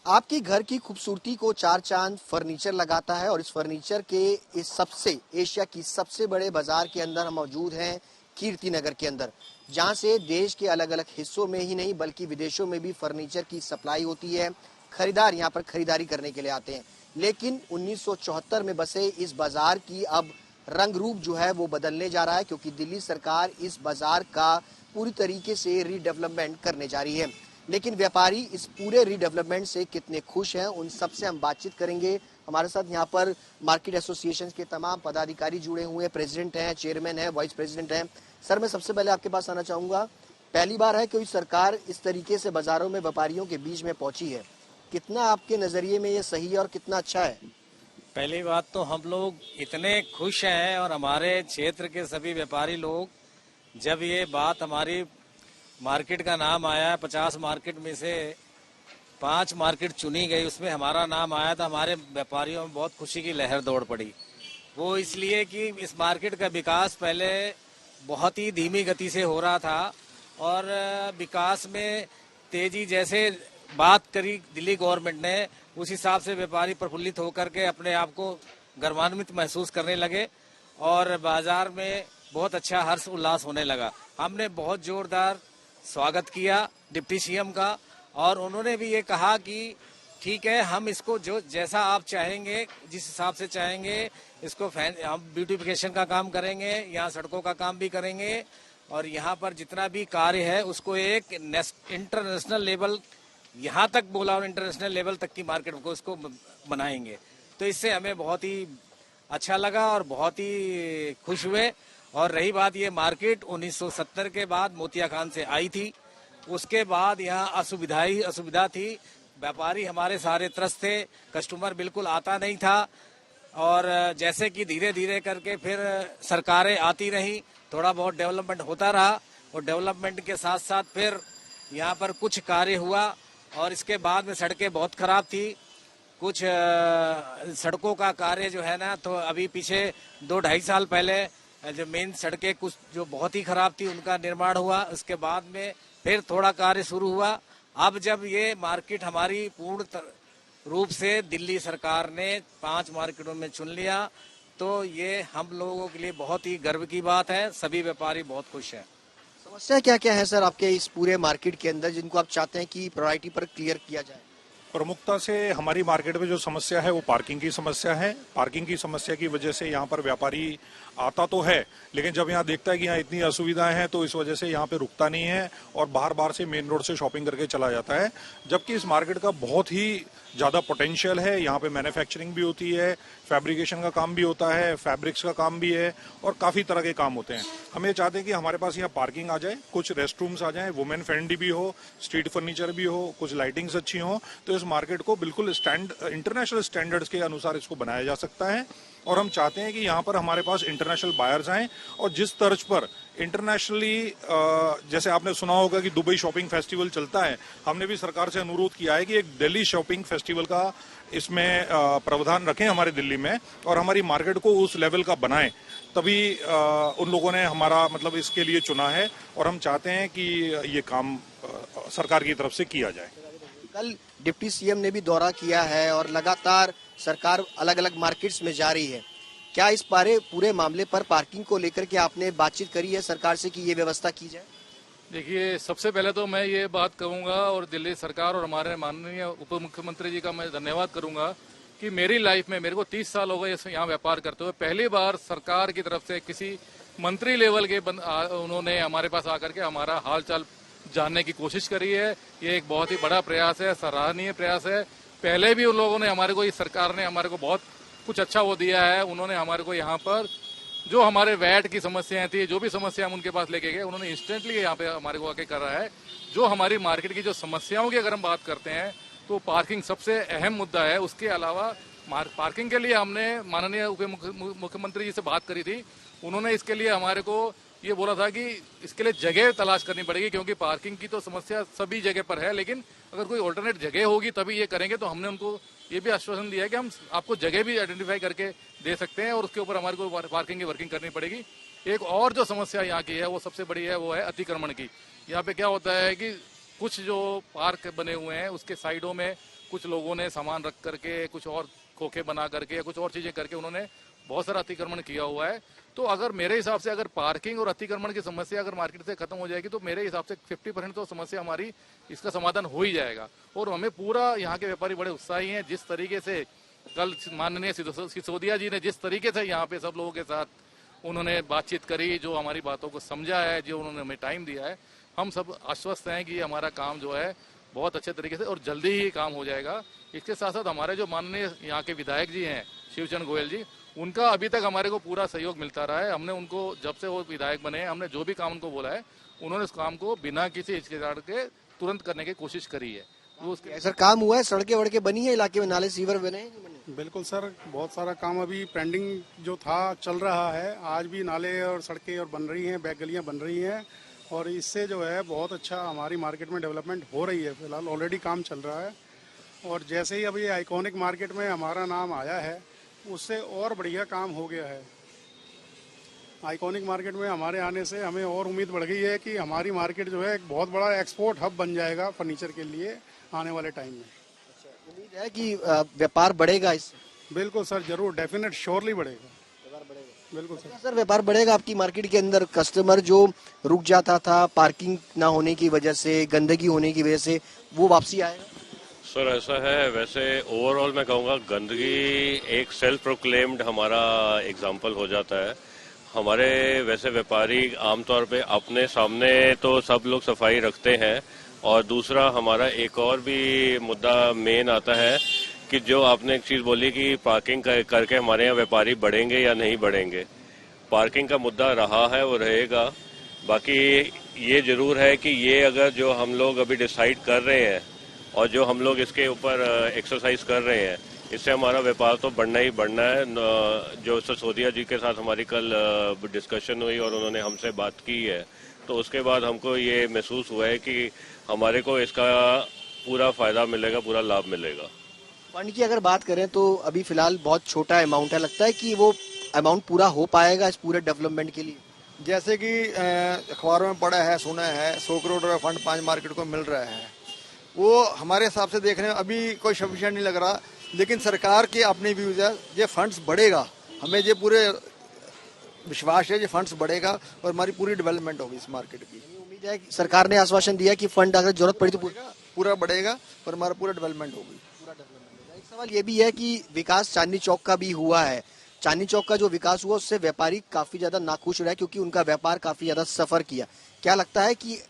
आपकी घर की खूबसूरती को चार चांद फर्नीचर लगाता है और इस फर्नीचर के इस सबसे एशिया की सबसे बड़े बाजार के अंदर हम मौजूद हैं, कीर्ति नगर के अंदर, जहां से देश के अलग अलग हिस्सों में ही नहीं बल्कि विदेशों में भी फर्नीचर की सप्लाई होती है। खरीदार यहां पर खरीदारी करने के लिए आते हैं। लेकिन 1974 में बसे इस बाजार की अब रंग रूप जो है वो बदलने जा रहा है, क्योंकि दिल्ली सरकार इस बाजार का पूरी तरीके से रीडेवलपमेंट करने जा रही है। लेकिन व्यापारी इस पूरे रीडेवलपमेंट से कितने खुश हैं, उन सबसे हम बातचीत करेंगे। हमारे साथ यहाँ पर मार्केट एसोसिएशन के तमाम पदाधिकारी जुड़े हुए हैं, प्रेसिडेंट हैं, चेयरमैन हैं, वाइस प्रेसिडेंट हैं। सर, मैं सबसे पहले आपके पास आना चाहूँगा, पहली बार है कोई सरकार इस तरीके से बाजारों में व्यापारियों के बीच में पहुंची है। कितना आपके नज़रिए में ये सही है और कितना अच्छा है? पहली बात तो हम लोग इतने खुश हैं और हमारे क्षेत्र के सभी व्यापारी लोग, जब ये बात हमारी मार्केट का नाम आया, 50 मार्केट में से 5 मार्केट चुनी गई, उसमें हमारा नाम आया, तो हमारे व्यापारियों में बहुत खुशी की लहर दौड़ पड़ी। वो इसलिए कि इस मार्केट का विकास पहले बहुत ही धीमी गति से हो रहा था और विकास में तेजी जैसे बात करी दिल्ली गवर्नमेंट ने, उस हिसाब से व्यापारी प्रफुल्लित होकर के अपने आप को गर्वान्वित महसूस करने लगे और बाजार में बहुत अच्छा हर्ष उल्लास होने लगा। हमने बहुत जोरदार स्वागत किया डिप्टी सीएम का और उन्होंने भी ये कहा कि ठीक है, हम इसको जो जैसा आप चाहेंगे, जिस हिसाब से चाहेंगे, इसको हम ब्यूटिफिकेशन का काम करेंगे, यहाँ सड़कों का काम भी करेंगे और यहाँ पर जितना भी कार्य है उसको एक इंटरनेशनल लेवल, यहाँ तक बोला और इंटरनेशनल लेवल तक की मार्केट को इसको बनाएंगे। तो इससे हमें बहुत ही अच्छा लगा और बहुत ही खुश हुए। और रही बात, ये मार्केट 1970 के बाद मोतिया खान से आई थी, उसके बाद यहाँ असुविधा थी, व्यापारी हमारे सारे त्रस्त थे, कस्टमर बिल्कुल आता नहीं था और जैसे कि धीरे धीरे करके फिर सरकारें आती रही, थोड़ा बहुत डेवलपमेंट होता रहा और डेवलपमेंट के साथ साथ फिर यहाँ पर कुछ कार्य हुआ और इसके बाद में सड़कें बहुत खराब थी। कुछ सड़कों का कार्य जो है ना, तो अभी पीछे 2-2.5 साल पहले जो मेन सड़कें कुछ जो बहुत ही खराब थी उनका निर्माण हुआ, उसके बाद में फिर थोड़ा कार्य शुरू हुआ। अब जब ये मार्केट हमारी पूर्ण रूप से दिल्ली सरकार ने 5 मार्केटों में चुन लिया, तो ये हम लोगों के लिए बहुत ही गर्व की बात है। सभी व्यापारी बहुत खुश हैं। समस्या क्या क्या है सर आपके इस पूरे मार्केट के अंदर, जिनको आप चाहते हैं कि प्रायोरिटी पर क्लियर किया जाए? प्रमुखता से हमारी मार्केट में जो समस्या है वो पार्किंग की समस्या है। पार्किंग की समस्या की वजह से यहाँ पर व्यापारी आता तो है, लेकिन जब यहाँ देखता है कि यहाँ इतनी असुविधाएं हैं तो इस वजह से यहाँ पे रुकता नहीं है और बाहर से मेन रोड से शॉपिंग करके चला जाता है। जबकि इस मार्केट का बहुत ही ज़्यादा पोटेंशियल है। यहाँ पे मैन्युफैक्चरिंग भी होती है, फैब्रिकेशन का काम भी होता है, फैब्रिक्स का काम भी है और काफ़ी तरह के काम होते हैं। हम ये चाहते हैं कि हमारे पास यहाँ पार्किंग आ जाए, कुछ रेस्ट रूम्स आ जाएं, वुमेन फ्रेंडली भी हो, स्ट्रीट फर्नीचर भी हो, कुछ लाइटिंग्स अच्छी हो, तो इस मार्केट को बिल्कुल इंटरनेशनल स्टैंडर्ड्स के अनुसार इसको बनाया जा सकता है। और हम चाहते हैं कि यहाँ पर हमारे पास इंटरनेशनल बायर्स आएँ और जिस तर्ज पर इंटरनेशनली, जैसे आपने सुना होगा कि दुबई शॉपिंग फेस्टिवल चलता है, हमने भी सरकार से अनुरोध किया है कि एक दिल्ली शॉपिंग फेस्टिवल का इसमें प्रावधान रखें हमारे दिल्ली में और हमारी मार्केट को उस लेवल का बनाएं। तभी उन लोगों ने हमारा मतलब इसके लिए चुना है और हम चाहते हैं कि ये काम सरकार की तरफ से किया जाए। कल डिप्टी सीएम ने भी दौरा किया है और लगातार सरकार अलग अलग मार्केट्स में जा रही है। क्या इस पूरे मामले पर पार्किंग को लेकर के आपने बातचीत करी है सरकार से कि ये व्यवस्था की जाए? देखिए, सबसे पहले तो मैं ये बात कहूँगा और दिल्ली सरकार और हमारे माननीय उप मुख्यमंत्री जी का मैं धन्यवाद करूँगा कि मेरी लाइफ में, मेरे को 30 साल हो गए यहाँ व्यापार करते हुए, पहली बार सरकार की तरफ से किसी मंत्री लेवल के उन्होंने हमारे पास आकर के हमारा हाल चाल जानने की कोशिश करी है। ये एक बहुत ही बड़ा प्रयास है, सराहनीय प्रयास है। पहले भी उन लोगों ने हमारे को, इस सरकार ने हमारे को बहुत कुछ अच्छा वो दिया है। उन्होंने हमारे को यहाँ पर जो हमारे वैट की समस्याएं थी, जो भी समस्या हम उनके पास लेके गए, उन्होंने इंस्टेंटली यहाँ पे हमारे को आके कर रहा है। जो हमारी मार्केट की जो समस्याओं की अगर हम बात करते हैं तो पार्किंग सबसे अहम मुद्दा है। उसके अलावा पार्किंग के लिए हमने माननीय उप मुख्यमंत्री जी से बात करी थी। उन्होंने इसके लिए हमारे को ये बोला था कि इसके लिए जगह तलाश करनी पड़ेगी, क्योंकि पार्किंग की तो समस्या सभी जगह पर है, लेकिन अगर कोई ऑल्टरनेट जगह होगी तभी ये करेंगे। तो हमने उनको ये भी आश्वासन दिया है कि हम आपको जगह भी आइडेंटिफाई करके दे सकते हैं और उसके ऊपर हमारे को पार्किंग की वर्किंग करनी पड़ेगी। एक और जो समस्या यहाँ की है वो सबसे बड़ी है, वो है अतिक्रमण की। यहाँ पे क्या होता है कि कुछ जो पार्क बने हुए हैं उसके साइडों में कुछ लोगों ने सामान रख करके कुछ और खोखे बना करके या कुछ और चीजें करके उन्होंने बहुत सारा अतिक्रमण किया हुआ है। तो अगर मेरे हिसाब से अगर पार्किंग और अतिक्रमण की समस्या अगर मार्केट से खत्म हो जाएगी तो मेरे हिसाब से 50% तो समस्या हमारी इसका समाधान हो ही जाएगा। और हमें पूरा यहाँ के व्यापारी बड़े उत्साही हैं। जिस तरीके से कल माननीय सिसोदिया जी ने जिस तरीके से यहाँ पे सब लोगों के साथ उन्होंने बातचीत करी, जो हमारी बातों को समझा है, जो उन्होंने हमें टाइम दिया है, हम सब आश्वस्त हैं कि हमारा काम जो है बहुत अच्छे तरीके से और जल्दी ही काम हो जाएगा। इसके साथ साथ हमारे जो माननीय यहाँ के विधायक जी हैं शिवचंद्र गोयल जी, उनका अभी तक हमारे को पूरा सहयोग मिलता रहा है। हमने उनको जब से वो विधायक बने हैं, हमने जो भी काम उनको बोला है उन्होंने उस काम को बिना किसी हिचकिचाहट के तुरंत करने की कोशिश करी है। तो सर काम हुआ है, सड़कें वड़कें बनी है इलाके में, नाले सीवर बने हैं? बिल्कुल सर, बहुत सारा काम अभी पेंडिंग जो था चल रहा है। आज भी नाले और सड़कें और बन रही हैं, बैक गलियां बन रही हैं और इससे जो है बहुत अच्छा हमारी मार्केट में डेवलपमेंट हो रही है। फिलहाल ऑलरेडी काम चल रहा है और जैसे ही अभी आइकॉनिक मार्केट में हमारा नाम आया है उससे और बढ़िया काम हो गया है। आइकॉनिक मार्केट में हमारे आने से हमें और उम्मीद बढ़ गई है कि हमारी मार्केट जो है एक बहुत बड़ा एक्सपोर्ट हब बन जाएगा फर्नीचर के लिए आने वाले टाइम में। उम्मीद है कि व्यापार बढ़ेगा इससे? बिल्कुल सर, जरूर, डेफिनेट, श्योरली बढ़ेगा। बिल्कुल सर। सर व्यापार बढ़ेगा आपकी मार्केट के अंदर? कस्टमर जो रुक जाता था पार्किंग ना होने की वजह से, गंदगी होने की वजह से, वो वापसी आएगा? सर ऐसा है, वैसे ओवरऑल मैं कहूँगा गंदगी एक सेल्फ प्रोक्लेम्ड हमारा एग्जाम्पल हो जाता है। हमारे वैसे व्यापारी आमतौर पे अपने सामने तो सब लोग सफाई रखते हैं और दूसरा हमारा एक और भी मुद्दा मेन आता है कि जो आपने एक चीज़ बोली कि पार्किंग करके हमारे यहाँ व्यापारी बढ़ेंगे या नहीं बढ़ेंगे। पार्किंग का मुद्दा रहा है, वो रहेगा। बाकी ये जरूर है कि ये अगर जो हम लोग अभी डिसाइड कर रहे हैं और जो हम लोग इसके ऊपर एक्सरसाइज कर रहे हैं, इससे हमारा व्यापार तो बढ़ना ही बढ़ना है। जो सिसोदिया जी के साथ हमारी कल डिस्कशन हुई और उन्होंने हमसे बात की है, तो उसके बाद हमको ये महसूस हुआ है कि हमारे को इसका पूरा फायदा मिलेगा, पूरा लाभ मिलेगा। फंड की अगर बात करें तो अभी फिलहाल बहुत छोटा अमाउंट है, लगता है कि वो अमाउंट पूरा हो पाएगा इस पूरे डेवलपमेंट के लिए? जैसे कि अखबारों में पढ़ा है, सुना है 100 करोड़ रुपये फंड 5 मार्केट को मिल रहा है, वो हमारे हिसाब से देखने में अभी कोई सफिशिएंट नहीं लग रहा। लेकिन सरकार के अपने व्यूज है, ये फंड्स बढ़ेगा, हमें ये पूरे विश्वास है ये फंड्स बढ़ेगा और हमारी पूरी डेवलपमेंट होगी इस मार्केट की। उम्मीद है कि सरकार ने आश्वासन दिया कि फंड अगर जरूरत पड़ी तो पूरा बढ़ेगा और हमारा पूरा डेवलपमेंट होगी। एक सवाल ये भी है कि विकास चांदनी चौक का भी हुआ है। चांदनी चौक का जो विकास हुआ उससे व्यापारी काफी ज्यादा नाखुश रहे क्योंकि उनका व्यापार काफी ज्यादा सफर किया। क्या लगता है कि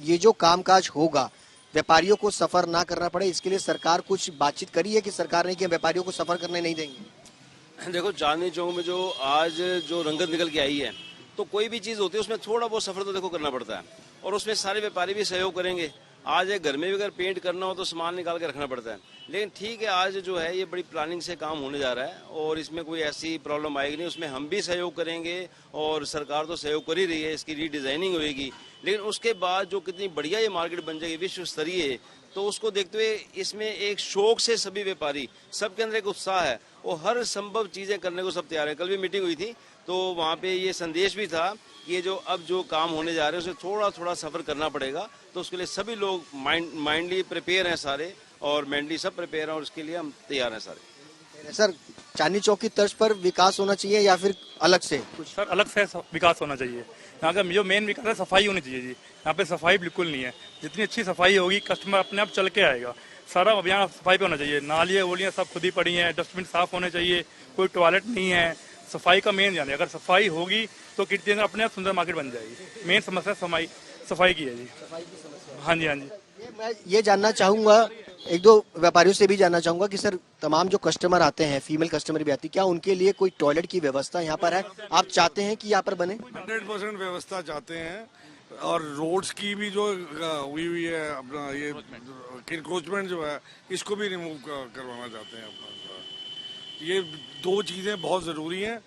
ये जो कामकाज होगा व्यापारियों को सफर ना करना पड़े, इसके लिए सरकार कुछ बातचीत करी है कि सरकार ने कि व्यापारियों को सफर करने नहीं देंगे? देखो, चांदनी चौक में जो आज जो रंगत निकल के आई है, तो कोई भी चीज होती है उसमें थोड़ा बहुत सफर तो देखो करना पड़ता है और उसमें सारे व्यापारी भी सहयोग करेंगे। आज एक घर में भी अगर पेंट करना हो तो सामान निकाल के रखना पड़ता है, लेकिन ठीक है आज जो है ये बड़ी प्लानिंग से काम होने जा रहा है और इसमें कोई ऐसी प्रॉब्लम आएगी नहीं। उसमें हम भी सहयोग करेंगे और सरकार तो सहयोग कर ही रही है, इसकी रीडिजाइनिंग होगी। लेकिन उसके बाद जो कितनी बढ़िया ये मार्केट बन जाएगी विश्व स्तरीय, तो उसको देखते हुए इसमें एक शौक से सभी व्यापारी, सबके अंदर एक उत्साह है, वो हर संभव चीजें करने को सब तैयार है। कल भी मीटिंग हुई थी तो वहाँ पे ये संदेश भी था कि ये जो अब जो काम होने जा रहे हैं उसमें थोड़ा थोड़ा सफर करना पड़ेगा, तो उसके लिए सभी लोग माइंडली प्रिपेयर हैं सारे और मेंटली सब प्रिपेयर हैं और उसके लिए हम तैयार हैं सारे। सर चांदनी चौक की तर्ज पर विकास होना चाहिए या फिर अलग से कुछ? सर अलग से विकास होना चाहिए। यहाँ का जो मेन विकास है सफाई होनी चाहिए जी। यहाँ पे सफाई बिल्कुल नहीं है। जितनी अच्छी सफाई होगी कस्टमर अपने आप चल के आएगा। सारा अभियान सफाई पे होना चाहिए। नालियाँ वोलियाँ सब खुद ही पड़ी हैं, डस्टबिन साफ होने चाहिए, कोई टॉयलेट नहीं है। सफाई का मेन ध्यान है। अगर सफाई होगी तो कीर्ति नगर अपने आप सुंदर मार्केट बन जाएगी। मेन समस्या सफाई की है जी। हाँ जी, हाँ जी। मैं ये जानना चाहूंगा, एक दो व्यापारियों से भी जानना चाहूंगा कि सर तमाम जो कस्टमर आते हैं, फीमेल कस्टमर भी आती है, क्या उनके लिए कोई टॉयलेट की व्यवस्था यहाँ पर है? आप चाहते हैं कि यहाँ पर बने? 100% व्यवस्था चाहते हैं और रोड्स की भी जो हुई हुई है अपना ये इंक्रोचमेंट जो है इसको भी रिमूव करवाना चाहते हैं अपना। ये दो चीजें बहुत जरूरी हैं।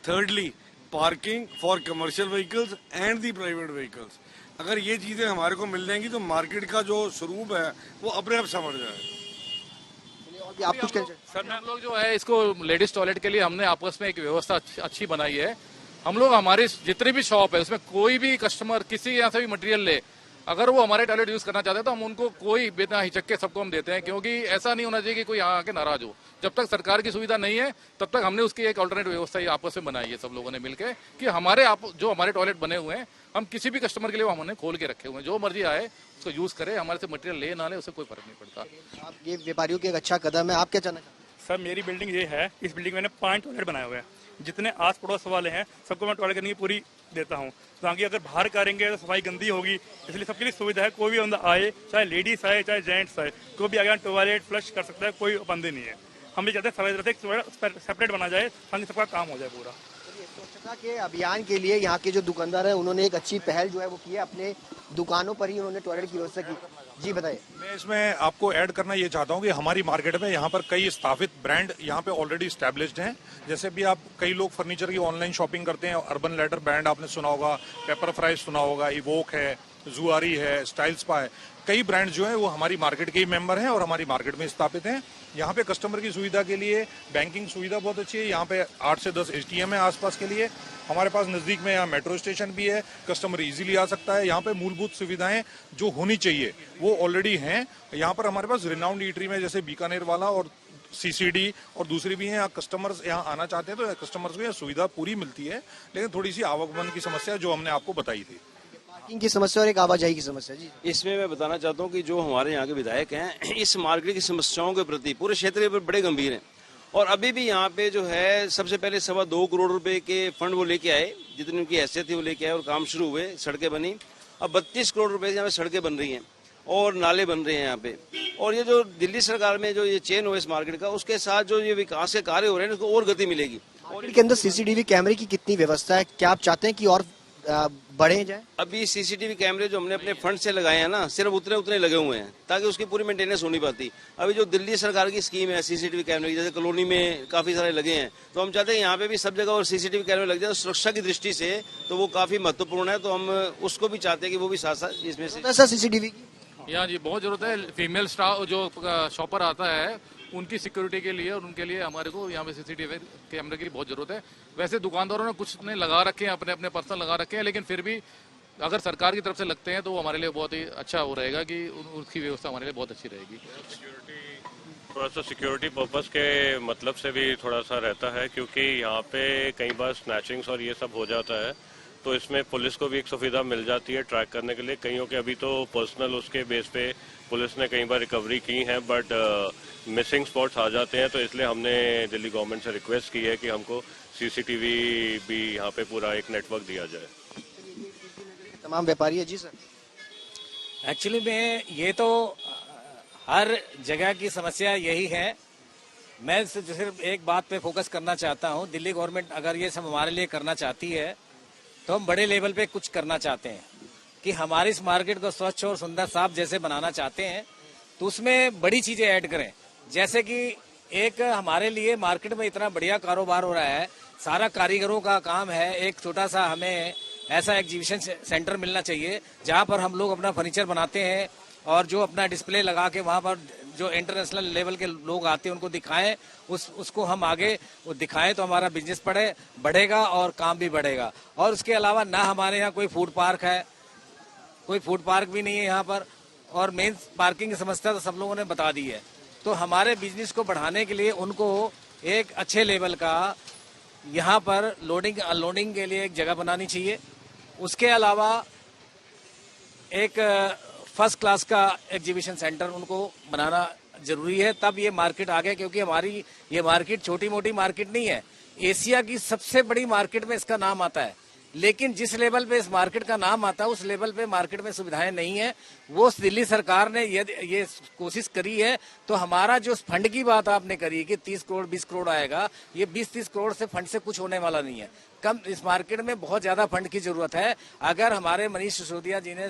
Thirdly parking for commercial vehicles and the private vehicles. अगर ये चीजें हमारे को मिल जाएंगी तो मार्केट का जो स्वरूप है वो अपने आप समझ जाएगा। आप कुछ सर हम लोग जो है इसको लेडीज टॉयलेट के लिए हमने आपस में एक व्यवस्था अच्छी बनाई है। हम लोग हमारी जितनी भी शॉप है उसमें कोई भी कस्टमर किसी यहाँ से भी मटेरियल ले, अगर वो हमारे टॉयलेट यूज करना चाहते हैं तो हम उनको कोई बिना हिचक के सबको हम देते हैं, क्योंकि ऐसा नहीं होना चाहिए कि कोई यहाँ आके नाराज हो। जब तक सरकार की सुविधा नहीं है तब तक हमने उसकी एक अल्टरनेट व्यवस्था ही आपस में बनाई है सब लोगों ने मिलकर, कि जो हमारे टॉयलेट बने हुए हैं हम किसी भी कस्टमर के लिए हमने खोल के रखे हुए हैं, जो मर्जी आए उसको यूज करे, हमारे से मटेरियल ले ना ले उससे कोई फर्क नहीं पड़ता। आप ये व्यापारियों की एक अच्छा कदम है, आप क्या चाहना चाहते हैं? सर मेरी बिल्डिंग ये है, इस बिल्डिंग में मैंने 5 टॉयलेट बनाए हुए हैं। जितने आस पड़ोस वाले हैं सबको मैं टॉयलेट करने की पूरी देता हूँ, ताकि अगर बाहर करेंगे तो सफाई गंदी होगी, इसलिए सबके लिए सुविधा है। कोई भी बंदा आए, चाहे लेडीज आए चाहे जेंट्स आए, कोई भी आगे टॉयलेट फ्लश कर सकता है, कोई पाबंदी नहीं है। हम भी चाहते हैं सफाई तरह से सेपरेट बना जाए ताकि सबका काम हो जाए पूरा। स्वच्छता के अभियान के लिए यहाँ के जो दुकानदार है उन्होंने एक अच्छी पहल जो है वो की है, अपने दुकानों पर ही उन्होंने टॉयलेट की व्यवस्था की। जी बताइए। मैं इसमें आपको ऐड करना ये चाहता हूँ कि हमारी मार्केट में यहाँ पर कई स्थापित ब्रांड यहाँ पे ऑलरेडी स्टैब्लिश्ड हैं। जैसे भी आप कई लोग फर्नीचर की ऑनलाइन शॉपिंग करते हैं, अर्बन लैडर ब्रांड आपने सुना होगा, पेपर फ्राई सुना होगा, इवोक है, जुआरी है, स्टाइल स्पा है, कई ब्रांड जो है वो हमारी मार्केट के ही मेंबर हैं और हमारी मार्केट में स्थापित हैं। यहाँ पे कस्टमर की सुविधा के लिए बैंकिंग सुविधा बहुत अच्छी है। यहाँ पे 8 से 10 एटीएम है आसपास के लिए। हमारे पास नजदीक में यहाँ मेट्रो स्टेशन भी है, कस्टमर इजीली आ सकता है। यहाँ पे मूलभूत सुविधाएं जो होनी चाहिए वो ऑलरेडी हैं। यहाँ पर हमारे पास रिनाउंड ईटरी में जैसे बीकानेर वाला और सीसीडी और दूसरी भी हैं। कस्टमर्स यहाँ आना चाहते हैं तो कस्टमर्स को यह सुविधा पूरी मिलती है, लेकिन थोड़ी सी आवागमन की समस्या जो हमने आपको बताई थी, पार्किंग की समस्या और एक आवाजाही की समस्या। जी इसमें मैं बताना चाहता हूँ कि जो हमारे यहाँ के विधायक हैं इस मार्केट की समस्याओं के प्रति पूरे क्षेत्र के बड़े गंभीर हैं, और अभी भी यहाँ पे जो है सबसे पहले 2.25 करोड़ रुपए के फंड वो लेके आए, जितनी उनकी हैसियत थी वो लेके आए और काम शुरू हुए, सड़कें बनी। अब 32 करोड़ रुपए से यहाँ पे सड़कें बन रही हैं और नाले बन रहे हैं यहाँ पे। और ये जो दिल्ली सरकार में जो ये चेन हो इस मार्केट का, उसके साथ जो ये विकास के कार्य हो रहे हैं उसको और गति मिलेगी। मार्केट के अंदर सीसीटीवी कैमरे की कितनी व्यवस्था है? क्या आप चाहते हैं कि और बढ़े जाए? अभी सीसीटीवी कैमरे जो हमने अपने फंड से लगाए हैं ना, सिर्फ उतने लगे हुए हैं ताकि उसकी पूरी मेंटेनेंस हो नहीं पाती। अभी जो दिल्ली सरकार की स्कीम है सीसीटीवी कैमरे की, जैसे कॉलोनी में काफी सारे लगे हैं, तो हम चाहते हैं यहाँ पे भी सब जगह और सीसीटीवी कैमरे लग जाए सुरक्षा की दृष्टि से, तो वो काफी महत्वपूर्ण है। तो हम उसको भी चाहते हैं कि वो भी साथ साथ इसमें से सीसीटीवी की यहाँ जी बहुत जरूरत है। फीमेल स्टाफ जो शॉपर आता है उनकी सिक्योरिटी के लिए और उनके लिए हमारे को यहाँ पे सीसीटीवी कैमरे की बहुत जरूरत है। वैसे दुकानदारों ने कुछ ने लगा रखे हैं, अपने अपने पर्सनल लगा रखे हैं, लेकिन फिर भी अगर सरकार की तरफ से लगते हैं तो वो हमारे लिए बहुत ही अच्छा हो रहेगा कि उसकी व्यवस्था हमारे लिए बहुत अच्छी रहेगी। थोड़ा सा सिक्योरिटी पर्पस के मतलब से भी थोड़ा सा रहता है, क्योंकि यहाँ पे कई बार स्नैचिंग्स और ये सब हो जाता है, तो इसमें पुलिस को भी एक सुविधा मिल जाती है ट्रैक करने के लिए। कईयों के अभी तो पर्सनल उसके बेस पे पुलिस ने कई बार रिकवरी की है, बट मिसिंग स्पॉट्स आ जाते हैं, तो इसलिए हमने दिल्ली गवर्नमेंट से रिक्वेस्ट की है कि हमको सीसीटीवी भी यहाँ पे पूरा एक नेटवर्क दिया जाए। तमाम व्यापारी है। जी सर एक्चुअली में ये तो हर जगह की समस्या यही है। मैं सिर्फ एक बात पे फोकस करना चाहता हूँ, दिल्ली गवर्नमेंट अगर ये सब हमारे लिए करना चाहती है तो हम बड़े लेवल पे कुछ करना चाहते हैं कि हमारी इस मार्केट को स्वच्छ और सुंदर साफ जैसे बनाना चाहते हैं, तो उसमें बड़ी चीजें ऐड करें। जैसे कि एक हमारे लिए मार्केट में इतना बढ़िया कारोबार हो रहा है, सारा कारीगरों का काम है, एक छोटा सा हमें ऐसा एग्जीबिशन सेंटर मिलना चाहिए जहां पर हम लोग अपना फर्नीचर बनाते हैं और जो अपना डिस्प्ले लगा के वहां पर जो इंटरनेशनल लेवल के लोग आते हैं उनको दिखाएं, उसको हम आगे वो दिखाएं, तो हमारा बिजनेस बढ़ेगा और काम भी बढ़ेगा। और उसके अलावा ना हमारे यहाँ कोई फूड पार्क है, कोई फूड पार्क भी नहीं है यहाँ पर, और मेन पार्किंग की समस्या तो सब लोगों ने बता दी है। तो हमारे बिजनेस को बढ़ाने के लिए उनको एक अच्छे लेवल का यहाँ पर लोडिंग अनलोडिंग के लिए एक जगह बनानी चाहिए। उसके अलावा एक फर्स्ट क्लास का एग्जीबिशन सेंटर उनको बनाना जरूरी है, तब ये मार्केट आगे, क्योंकि हमारी ये मार्केट छोटी मोटी मार्केट नहीं है, एशिया की सबसे बड़ी मार्केट में इसका नाम आता है। लेकिन जिस लेवल पे इस मार्केट का नाम आता है उस लेवल पे मार्केट में सुविधाएं नहीं है। वो दिल्ली सरकार ने ये कोशिश करी है, तो हमारा जो फंड की बात आपने करी कि 30 करोड़ 20 करोड़ आएगा, ये 20-30 करोड़ से फंड से कुछ होने वाला नहीं है। कम, इस मार्केट में बहुत ज्यादा फंड की जरूरत है। अगर हमारे मनीष सिसोदिया जी ने,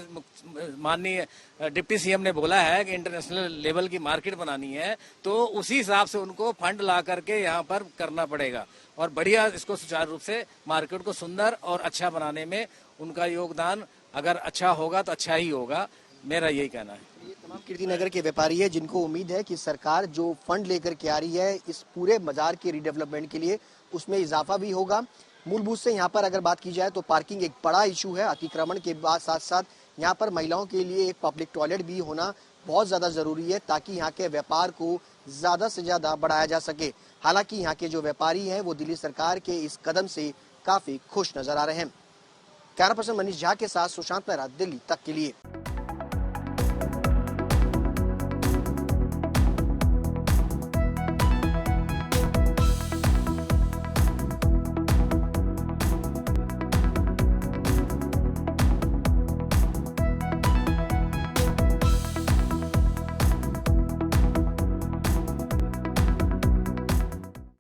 माननीय डिप्टी सीएम ने बोला है कि इंटरनेशनल लेवल की मार्केट बनानी है, तो उसी हिसाब से उनको फंड ला करके यहाँ पर करना पड़ेगा और बढ़िया इसको सुचारू रूप से मार्केट को सुंदर और अच्छा बनाने में उनका योगदान अगर अच्छा होगा तो अच्छा ही होगा, मेरा यही कहना है। ये तमाम कीर्ति नगर के व्यापारी है जिनको उम्मीद है कि सरकार जो फंड लेकर के आ रही है इस पूरे बाजार के रिडेवलपमेंट के लिए, उसमें इजाफा भी होगा। मूलभूत से यहाँ पर अगर बात की जाए तो पार्किंग एक बड़ा इशू है। अतिक्रमण के बाद साथ साथ यहाँ पर महिलाओं के लिए एक पब्लिक टॉयलेट भी होना बहुत ज्यादा जरूरी है ताकि यहाँ के व्यापार को ज्यादा से ज्यादा बढ़ाया जा सके। हालांकि यहाँ के जो व्यापारी हैं वो दिल्ली सरकार के इस कदम से काफी खुश नजर आ रहे हैं। कैमरा पर्सन मनीष झा के साथ सुशांत मेहरा, दिल्ली तक के लिए।